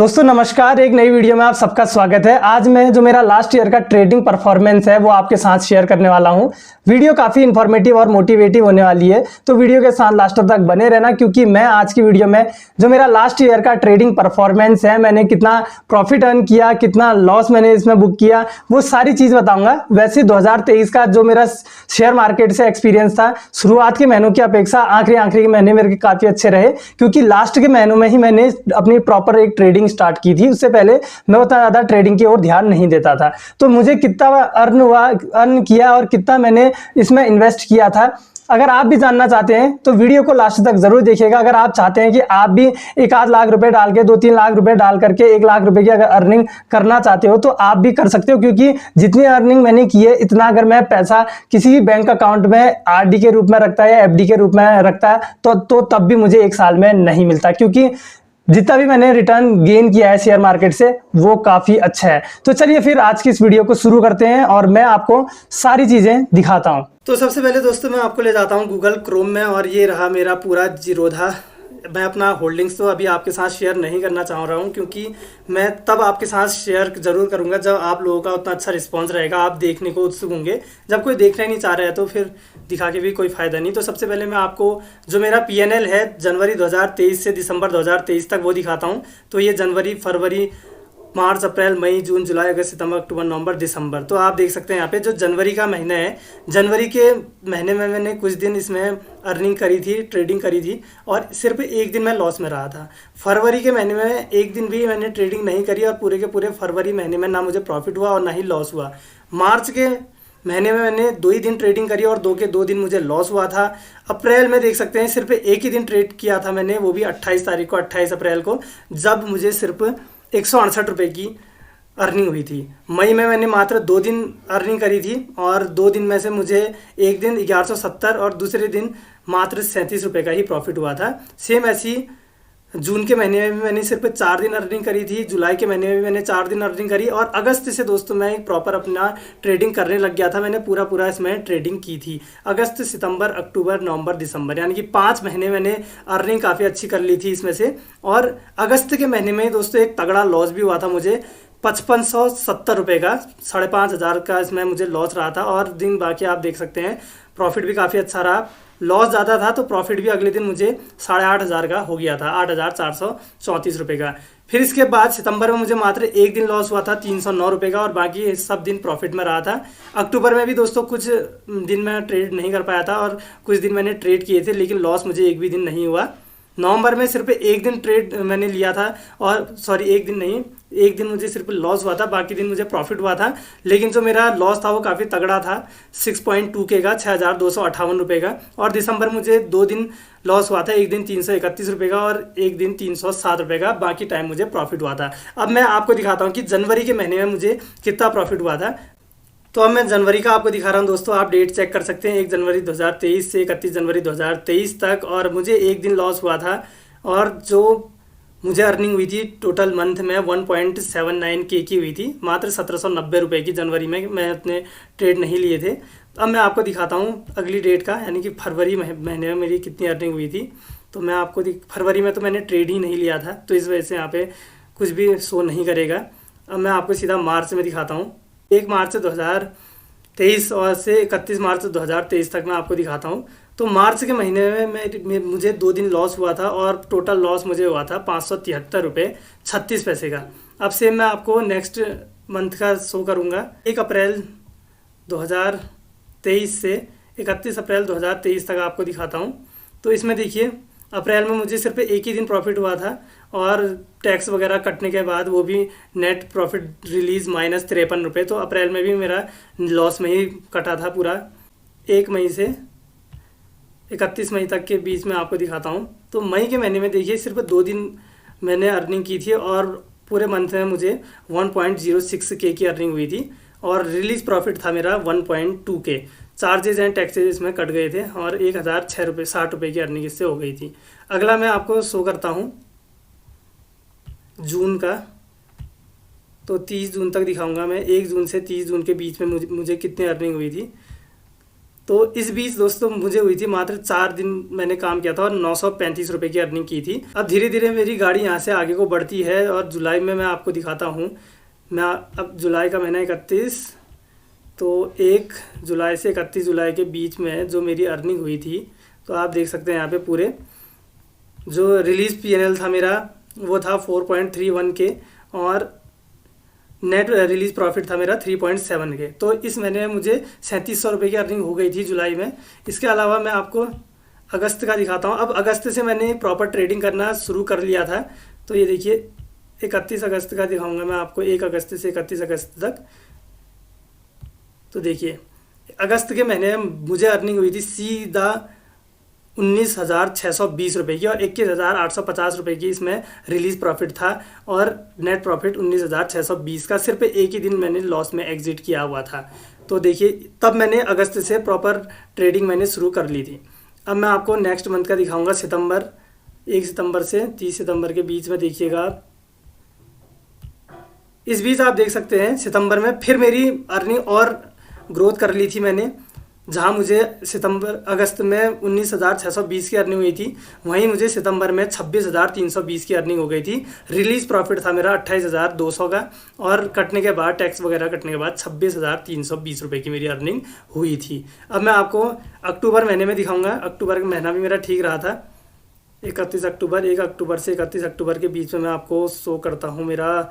दोस्तों नमस्कार, एक नई वीडियो में आप सबका स्वागत है। आज मैं जो मेरा लास्ट ईयर का ट्रेडिंग परफॉर्मेंस है वो आपके साथ शेयर करने वाला हूं। वीडियो काफ़ी इन्फॉर्मेटिव और मोटिवेटिव होने वाली है, तो वीडियो के साथ लास्ट तक बने रहना, क्योंकि मैं आज की वीडियो में जो मेरा लास्ट ईयर का ट्रेडिंग परफॉर्मेंस है, मैंने कितना प्रॉफिट अर्न किया, कितना लॉस मैंने इसमें बुक किया, वो सारी चीज़ बताऊँगा। वैसे 2023 का जो मेरा शेयर मार्केट से एक्सपीरियंस था, शुरुआत के महीनों की अपेक्षा आखिरी के महीने मेरे काफ़ी अच्छे रहे, क्योंकि लास्ट के महीनों में ही मैंने अपनी प्रॉपर एक ट्रेडिंग स्टार्ट की थी। उससे पहले मैं उतना ज्यादा ट्रेडिंग की ओर ध्यान नहीं देता था। तो मुझे कितना अर्न किया और कितना मैंने इसमें इन्वेस्ट किया था, अगर आप भी जानना चाहते हैं तो वीडियो को लास्ट तक जरूर देखिएगा। अगर आप चाहते हैं कि आप भी 1-8 लाख रुपए डाल के 2-3 लाख रुपए डाल करके 1 लाख रुपए की अगर अर्निंग करना चाहते हो तो आप भी कर सकते हो, क्योंकि जितनी अर्निंग मैंने की है इतना अगर मैं पैसा किसी भी बैंक अकाउंट में आरडी के रूप में रखता है या एफडी के रूप में रखता है तो तब भी मुझे 1 साल में नहीं मिलता, क्योंकि जितना भी मैंने रिटर्न गेन किया है शेयर मार्केट से वो काफी अच्छा है। तो चलिए फिर आज की इस वीडियो को शुरू करते हैं और मैं आपको सारी चीजें दिखाता हूं। तो सबसे पहले दोस्तों मैं आपको ले जाता हूं गूगल क्रोम में, और ये रहा मेरा पूरा जीरोधा। मैं अपना होल्डिंग्स तो अभी आपके साथ शेयर नहीं करना चाह रहा हूं, क्योंकि मैं तब आपके साथ शेयर जरूर करूंगा जब आप लोगों का उतना अच्छा रिस्पांस रहेगा, आप देखने को उत्सुक होंगे। जब कोई देखना ही नहीं चाह रहा है तो फिर दिखा के भी कोई फ़ायदा नहीं। तो सबसे पहले मैं आपको जो मेरा पीएनएल है जनवरी 2023 से दिसंबर 2023 तक वो दिखाता हूँ। तो ये जनवरी, फरवरी, मार्च, अप्रैल, मई, जून, जुलाई, अगस्त, सितंबर, अक्टूबर, नवंबर, दिसंबर। तो आप देख सकते हैं यहाँ पे जो जनवरी का महीना है, जनवरी के महीने में मैंने कुछ दिन इसमें अर्निंग करी थी, ट्रेडिंग करी थी, और सिर्फ एक दिन मैं लॉस में रहा था। फरवरी के महीने में एक दिन भी मैंने ट्रेडिंग नहीं करी और पूरे के पूरे फरवरी महीने में ना मुझे प्रॉफिट हुआ और ना ही लॉस हुआ। मार्च के महीने में मैंने 2 ही दिन ट्रेडिंग करी और 2 के 2 दिन मुझे लॉस हुआ था। अप्रैल में देख सकते हैं सिर्फ एक ही दिन ट्रेड किया था मैंने, वो भी 28 तारीख को, 28 अप्रैल को, जब मुझे सिर्फ 168 रुपये की अर्निंग हुई थी। मई में मैंने मात्र 2 दिन अर्निंग करी थी और 2 दिन में से मुझे एक दिन 1170 और दूसरे दिन मात्र 37 रुपये का ही प्रॉफिट हुआ था। सेम ऐसी जून के महीने में भी मैंने सिर्फ 4 दिन अर्निंग करी थी, जुलाई के महीने में भी मैंने 4 दिन अर्निंग करी, और अगस्त से दोस्तों मैं एक प्रॉपर अपना ट्रेडिंग करने लग गया था। मैंने पूरा इसमें ट्रेडिंग की थी। अगस्त, सितंबर, अक्टूबर, नवंबर, दिसंबर, यानी कि 5 महीने मैंने अर्निंग काफ़ी अच्छी कर ली थी इसमें से। और अगस्त के महीने में दोस्तों एक तगड़ा लॉस भी हुआ था मुझे, 5570 रुपये का, 5500 का इसमें मुझे लॉस रहा था। और दिन बाकी आप देख सकते हैं प्रॉफिट भी काफ़ी अच्छा रहा। लॉस ज़्यादा था तो प्रॉफिट भी अगले दिन मुझे 8500 का हो गया था, 8434 रुपये का। फिर इसके बाद सितंबर में मुझे मात्र एक दिन लॉस हुआ था, 309 रुपये का, और बाकी सब दिन प्रॉफिट में रहा था। अक्टूबर में भी दोस्तों कुछ दिन मैं ट्रेड नहीं कर पाया था और कुछ दिन मैंने ट्रेड किए थे, लेकिन लॉस मुझे एक भी दिन नहीं हुआ। नवंबर में सिर्फ एक दिन ट्रेड मैंने लिया था, और सॉरी एक दिन नहीं, एक दिन मुझे सिर्फ लॉस हुआ था, बाकी दिन मुझे प्रॉफिट हुआ था। लेकिन जो मेरा लॉस था वो काफ़ी तगड़ा था, 6.2K का, 6258 रुपये का। और दिसंबर मुझे 2 दिन लॉस हुआ था, एक दिन 331 रुपये का और एक दिन 307 रुपये का, बाकी टाइम मुझे प्रॉफिट हुआ था। अब मैं आपको दिखाता हूँ कि जनवरी के महीने में मुझे कितना प्रॉफिट हुआ था। तो अब मैं जनवरी का आपको दिखा रहा हूँ दोस्तों, आप डेट चेक कर सकते हैं, 1 जनवरी 2023 से 31 जनवरी 2023 तक, और मुझे एक दिन लॉस हुआ था। और जो मुझे अर्निंग हुई थी टोटल मंथ में 1.79K की हुई थी, मात्र 1790 रुपये की। जनवरी में मैं अपने ट्रेड नहीं लिए थे। अब मैं आपको दिखाता हूँ अगली डेट का, यानी कि फरवरी महीने में मेरी कितनी अर्निंग हुई थी। तो मैं आपको फरवरी में तो मैंने ट्रेड ही नहीं लिया था, तो इस वजह से यहाँ पे कुछ भी शो नहीं करेगा। अब मैं आपको सीधा मार्च में दिखाता हूँ, 1 मार्च 2023 और से 31 मार्च 2023 तक मैं आपको दिखाता हूँ। तो मार्च के महीने में मुझे 2 दिन लॉस हुआ था और टोटल लॉस मुझे हुआ था 573 रुपये 36 पैसे का। अब से मैं आपको नेक्स्ट मंथ का शो करूँगा, 1 अप्रैल 2023 से 31 अप्रैल 2023 तक आपको दिखाता हूँ। तो इसमें देखिए अप्रैल में मुझे सिर्फ एक ही दिन प्रॉफिट हुआ था, और टैक्स वगैरह कटने के बाद वो भी नेट प्रॉफिट रिलीज -53 रुपये। तो अप्रैल में भी मेरा लॉस में ही कटा था पूरा। 1 मई से 31 मई तक के बीच में आपको दिखाता हूँ। तो मई के महीने में देखिए सिर्फ 2 दिन मैंने अर्निंग की थी और पूरे मंथ में मुझे 1.06K की अर्निंग हुई थी, और रिलीज प्रॉफिट था मेरा 1.2K। चार्जेज एंड टैक्सेज इसमें कट गए थे और 1006 रुपये की अर्निंग इससे हो गई थी। अगला मैं आपको शो करता हूँ जून का। तो 30 जून तक दिखाऊंगा मैं, 1 जून से 30 जून के बीच में मुझे कितनी अर्निंग हुई थी। तो इस बीच दोस्तों मुझे हुई थी मात्र 4 दिन मैंने काम किया था और 935 रुपये की अर्निंग की थी। अब धीरे धीरे मेरी गाड़ी यहाँ से आगे को बढ़ती है और जुलाई में मैं आपको दिखाता हूँ। मैं अब जुलाई का महीना 31, तो 1 जुलाई से 31 जुलाई के बीच में जो मेरी अर्निंग हुई थी, तो आप देख सकते हैं यहाँ पे पूरे जो रिलीज़ P&L था मेरा वो था 4.31 के और नेट रिलीज प्रॉफिट था मेरा 3.7 के। तो इस महीने में मुझे 3700 रुपये की अर्निंग हो गई थी जुलाई में। इसके अलावा मैं आपको अगस्त का दिखाता हूँ। अब अगस्त से मैंने प्रॉपर ट्रेडिंग करना शुरू कर लिया था। तो ये देखिए 31 अगस्त का दिखाऊंगा मैं आपको, 1 अगस्त से 31 अगस्त तक। तो देखिए अगस्त के महीने में मुझे अर्निंग हुई थी सीधा 19,620 रुपये की और 21,850 रुपये की इसमें रिलीज प्रॉफिट था और नेट प्रॉफिट 19,620 का। सिर्फ एक ही दिन मैंने लॉस में एग्जिट किया हुआ था। तो देखिए तब मैंने अगस्त से प्रॉपर ट्रेडिंग मैंने शुरू कर ली थी। अब मैं आपको नेक्स्ट मंथ का दिखाऊंगा, सितंबर, 1 सितंबर से 30 सितंबर के बीच में देखिएगा आप। इस बीच आप देख सकते हैं सितंबर में फिर मेरी अर्निंग और ग्रोथ कर ली थी मैंने। जहाँ मुझे अगस्त में 19,620 की अर्निंग हुई थी, वहीं मुझे सितंबर में 26,320 की अर्निंग हो गई थी। रिलीज प्रॉफिट था मेरा 28,200 का और कटने के बाद, टैक्स वगैरह कटने के बाद 26,320 रुपये की मेरी अर्निंग हुई थी। अब मैं आपको अक्टूबर महीने में दिखाऊंगा। अक्टूबर का महीना भी मेरा ठीक रहा था। 31 अक्टूबर, 1 अक्टूबर से 31 अक्टूबर के बीच में मैं आपको शो करता हूँ मेरा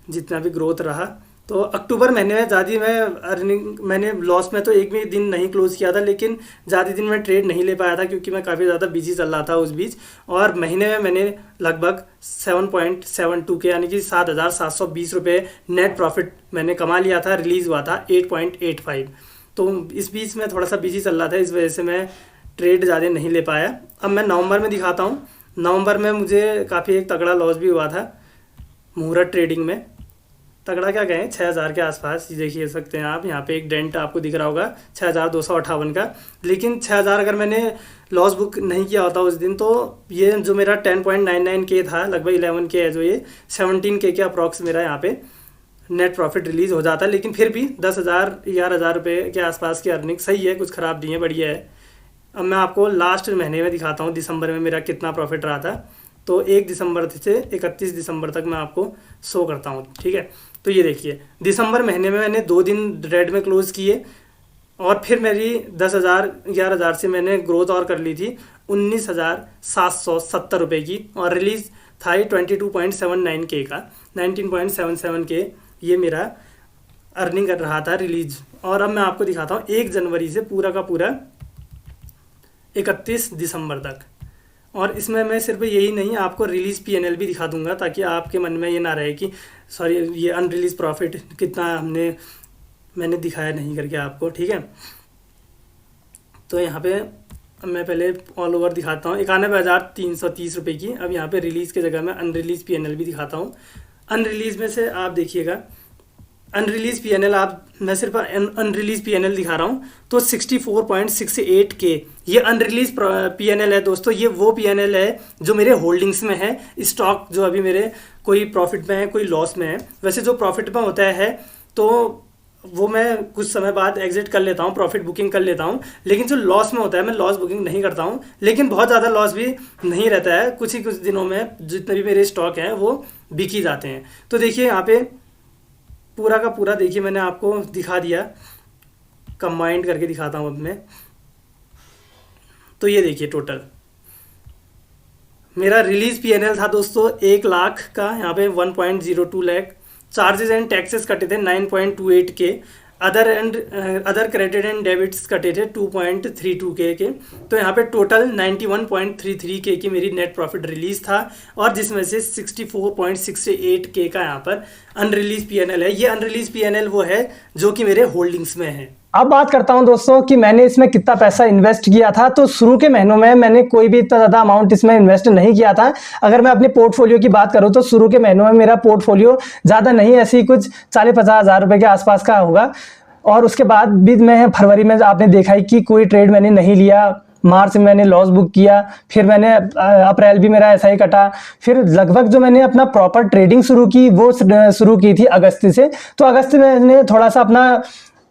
जितना भी ग्रोथ रहा। तो अक्टूबर महीने में ज़्यादा मैं अर्निंग, मैंने लॉस में तो एक भी दिन नहीं क्लोज किया था, लेकिन ज़्यादा दिन मैं ट्रेड नहीं ले पाया था क्योंकि मैं काफ़ी ज़्यादा बिजी चल रहा था उस बीच। और महीने में मैंने लगभग 7.72 के यानी कि 7,720 रुपये नेट प्रॉफिट मैंने कमा लिया था। रिलीज़ हुआ था 8.85। तो इस बीच में थोड़ा सा बिजी चल रहा था, इस वजह से मैं ट्रेड ज़्यादा नहीं ले पाया। अब मैं नवंबर में दिखाता हूँ। नवंबर में मुझे काफ़ी एक तगड़ा लॉस भी हुआ था मुहूर्त ट्रेडिंग में। तगड़ा क्या कहें, 6,000 के आसपास देखिए सकते हैं आप। यहाँ पे एक डेंट आपको दिख रहा होगा 6,258 का। लेकिन 6,000 अगर मैंने लॉस बुक नहीं किया होता उस दिन, तो ये जो मेरा 10.99 के था, लगभग 11 के है, जो ये 17 के अप्रॉक्स मेरा यहाँ पे नेट प्रॉफिट रिलीज हो जाता। लेकिन फिर भी 10,000 11,000 रुपये के आसपास की अर्निंग सही है, कुछ ख़राब नहीं है, बढ़िया है। अब मैं आपको लास्ट महीने में दिखाता हूँ, दिसंबर में मेरा कितना प्रॉफिट रहा था। तो 1 दिसंबर से 31 दिसंबर तक मैं आपको शो करता हूँ, ठीक है। तो ये देखिए दिसंबर महीने में मैंने 2 दिन रेड में क्लोज किए और फिर मेरी 10,000 11,000 से मैंने ग्रोथ और कर ली थी 19,770 रुपये की और रिलीज था 22.79 के का, 19.77 के ये मेरा अर्निंग कर रहा था रिलीज। और अब मैं आपको दिखाता हूँ 1 जनवरी से पूरा का पूरा 31 दिसंबर तक। और इसमें मैं सिर्फ यही नहीं, आपको रिलीज P&L भी दिखा दूंगा ताकि आपके मन में ये ना रहे कि सॉरी ये अनरिलीज प्रॉफिट कितना मैंने दिखाया नहीं करके आपको, ठीक है। तो यहाँ पे मैं पहले ऑल ओवर दिखाता हूँ 91,330 रुपये की। अब यहाँ पे रिलीज़ की जगह मैं अनरिलीज P&L भी दिखाता हूँ। अनरिलीज में से आप देखिएगा अनरिलीज P&L, आप मैं सिर्फ अनरिलीज P&L दिखा रहा हूँ। तो 64.68 के ये अनरिलीज P&L है दोस्तों। ये वो P&L है जो मेरे होल्डिंग्स में है, स्टॉक जो अभी मेरे कोई प्रॉफिट में है कोई लॉस में है। वैसे जो प्रॉफिट में होता है तो वो मैं कुछ समय बाद एग्जिट कर लेता हूँ, प्रॉफिट बुकिंग कर लेता हूँ। लेकिन जो लॉस में होता है मैं लॉस बुकिंग नहीं करता हूँ। लेकिन बहुत ज़्यादा लॉस भी नहीं रहता है, कुछ ही कुछ दिनों में जितने भी मेरे स्टॉक हैं वो बिक ही जाते हैं। तो देखिए यहाँ पे पूरा का पूरा देखिए मैंने आपको दिखा दिया, कंबाइंड करके दिखाता हूँ अब मैं। तो ये देखिए टोटल मेरा रिलीज P&L था दोस्तों 1 लाख का, यहाँ पे 1.02 लाख। चार्जेस एंड टैक्सेस कटे थे 9.28 के। अदर क्रेडिट एंड डेबिट्स कटे थे 2.32 के। तो यहाँ पे टोटल 91.33 के की मेरी नेट प्रॉफिट रिलीज था और जिसमें से 64.68 के का यहाँ पर अनरिलीज P&L है। ये अनरिलीज P&L वो है जो कि मेरे होल्डिंग्स में है। अब बात करता हूं दोस्तों कि मैंने इसमें कितना पैसा इन्वेस्ट किया था। तो शुरू के महीनों में मैंने कोई भी इतना ज़्यादा अमाउंट इसमें इन्वेस्ट नहीं किया था। अगर मैं अपने पोर्टफोलियो की बात करूं तो शुरू के महीनों में मेरा पोर्टफोलियो ज़्यादा नहीं, ऐसे ही कुछ 40-50 हज़ार रुपये के आसपास का होगा। और उसके बाद भी मैं फरवरी में आपने देखा ही कि कोई ट्रेड मैंने नहीं लिया। मार्च में मैंने लॉस बुक किया, फिर मैंने अप्रैल भी मेरा ऐसा ही कटा। फिर लगभग जो मैंने अपना प्रॉपर ट्रेडिंग शुरू की वो शुरू की थी अगस्त से। तो अगस्त में मैंने थोड़ा सा अपना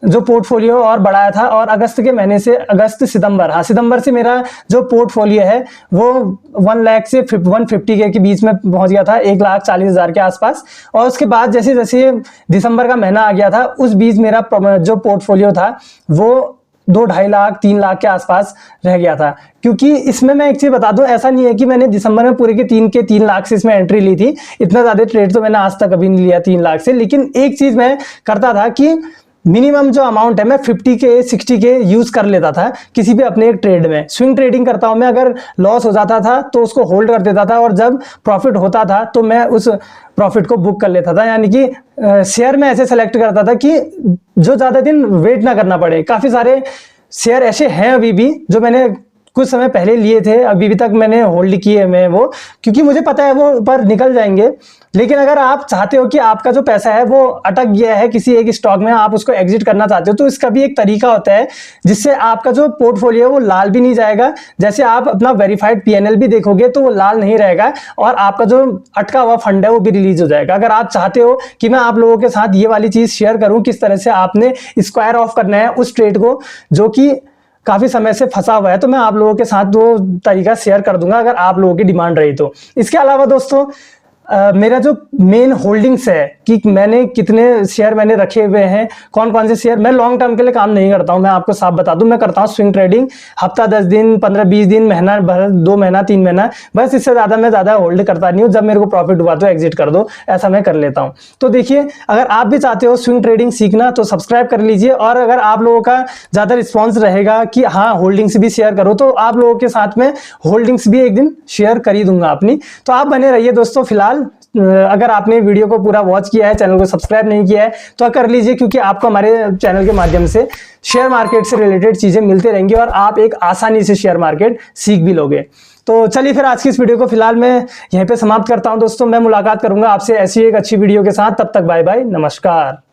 जो पोर्टफोलियो और बढ़ाया था, और अगस्त के महीने से सितंबर से मेरा जो पोर्टफोलियो है वो 1 लाख से 150K के बीच में पहुंच गया था, 1,40,000 के आसपास। और उसके बाद जैसे जैसे दिसंबर का महीना आ गया था, उस बीच मेरा जो पोर्टफोलियो था वो 2-2.5 लाख 3 लाख के आसपास रह गया था। क्योंकि इसमें मैं एक चीज बता दूं, ऐसा नहीं है कि मैंने दिसंबर में पूरे के 3 लाख से इसमें एंट्री ली थी। इतना ज्यादा ट्रेड तो मैंने आज तक कभी नहीं लिया 3 लाख से। लेकिन एक चीज मैं करता था कि मिनिमम जो अमाउंट है मैं 50K 60K यूज कर लेता था किसी भी अपने एक ट्रेड में। स्विंग ट्रेडिंग करता हूं मैं, अगर लॉस हो जाता था तो उसको होल्ड कर देता था, और जब प्रॉफिट होता था तो मैं उस प्रॉफिट को बुक कर लेता था। यानी कि शेयर में ऐसे सेलेक्ट करता था कि जो ज्यादा दिन वेट ना करना पड़े। काफी सारे शेयर ऐसे हैं अभी भी जो मैंने कुछ समय पहले लिए थे, अभी भी तक मैंने होल्ड किए मैं वो, क्योंकि मुझे पता है वो ऊपर निकल जाएंगे। लेकिन अगर आप चाहते हो कि आपका जो पैसा है वो अटक गया है किसी एक स्टॉक में, आप उसको एग्जिट करना चाहते हो, तो इसका भी एक तरीका होता है जिससे आपका जो पोर्टफोलियो है वो लाल भी नहीं जाएगा। जैसे आप अपना वेरीफाइड PNL भी देखोगे तो वो लाल नहीं रहेगा, और आपका जो अटका हुआ फंड है वो भी रिलीज हो जाएगा। अगर आप चाहते हो कि मैं आप लोगों के साथ ये वाली चीज शेयर करूं, किस तरह से आपने स्क्वायर ऑफ करना है उस ट्रेड को जो कि काफी समय से फंसा हुआ है, तो मैं आप लोगों के साथ वो तरीका शेयर कर दूंगा अगर आप लोगों की डिमांड रही तो। इसके अलावा दोस्तों मेरा जो मेन होल्डिंग्स है कि मैंने कितने शेयर मैंने रखे हुए हैं, कौन कौन से शेयर, मैं लॉन्ग टर्म के लिए काम नहीं करता हूं। मैं आपको साफ बता दूं, मैं करता हूं स्विंग ट्रेडिंग, हफ्ता 10 दिन 15-20 दिन, महीना भर, 2 महीना 3 महीना, बस। इससे ज्यादा मैं होल्ड करता नहीं हूं। जब मेरे को प्रॉफिट हुआ तो एग्जिट कर दो, ऐसा मैं कर लेता हूं। तो देखिए, अगर आप भी चाहते हो स्विंग ट्रेडिंग सीखना तो सब्सक्राइब कर लीजिए। और अगर आप लोगों का ज्यादा रिस्पॉन्स रहेगा कि हाँ होल्डिंग्स भी शेयर करो, तो आप लोगों के साथ में होल्डिंग्स भी एक दिन शेयर कर ही दूंगा अपनी। तो आप बने रहिए दोस्तों। फिलहाल अगर आपने वीडियो को पूरा वॉच किया है, चैनल को सब्सक्राइब नहीं किया है तो कर लीजिए, क्योंकि आपको हमारे चैनल के माध्यम से शेयर मार्केट से रिलेटेड चीजें मिलती रहेंगी और आप एक आसानी से शेयर मार्केट सीख भी लोगे। तो चलिए फिर आज की इस वीडियो को फिलहाल मैं यहीं पे समाप्त करता हूं दोस्तों। मैं मुलाकात करूंगा आपसे ऐसी एक अच्छी वीडियो के साथ। तब तक बाय बाय, नमस्कार।